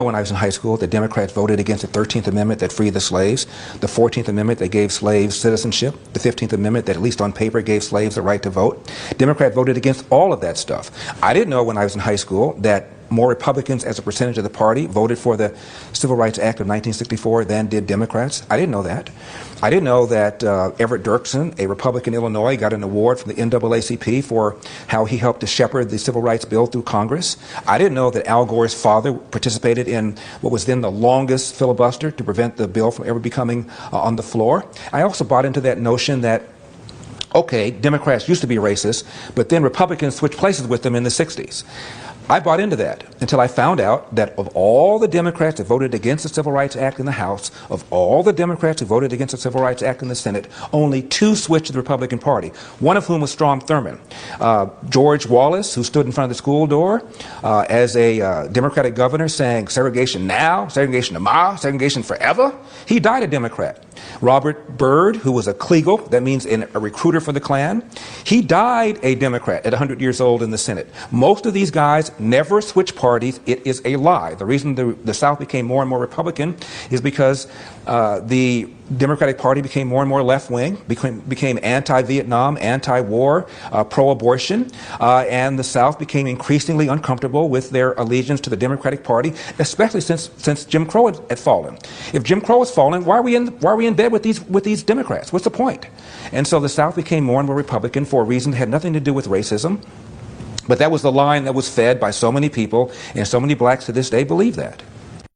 When I was in high school, the Democrats voted against the 13th Amendment that freed the slaves, the 14th Amendment that gave slaves citizenship, the 15th Amendment that, at least on paper, gave slaves the right to vote. Democrats voted against all of that stuff. I didn't know when I was in high school that more Republicans as a percentage of the party voted for the Civil Rights Act of 1964 than did Democrats. I didn't know that. I didn't know that Everett Dirksen, a Republican in Illinois, got an award from the NAACP for how he helped to shepherd the Civil Rights Bill through Congress. I didn't know that Al Gore's father participated in what was then the longest filibuster to prevent the bill from ever becoming on the floor. I also bought into that notion that, okay, Democrats used to be racist, but then Republicans switched places with them in the 60s. I bought into that until I found out that of all the Democrats that voted against the Civil Rights Act in the House, of all the Democrats who voted against the Civil Rights Act in the Senate, only 2 switched to the Republican Party, one of whom was Strom Thurmond. George Wallace, who stood in front of the school door as a Democratic governor saying segregation now, segregation tomorrow, segregation forever, he died a Democrat. Robert Byrd, who was a Kleagle, that means a recruiter for the Klan, he died a Democrat at 100 years old in the Senate. Most of these guys never switched parties. It is a lie. The reason the South became more and more Republican is because the Democratic Party became more and more left-wing, became anti-Vietnam, anti-war, pro-abortion, and the South became increasingly uncomfortable with their allegiance to the Democratic Party, especially since Jim Crow had fallen. If Jim Crow has fallen, why are we in bed with these Democrats? What's the point? And so the South became more and more Republican for a reason that had nothing to do with racism. But that was the line that was fed by so many people, and so many blacks to this day believe that.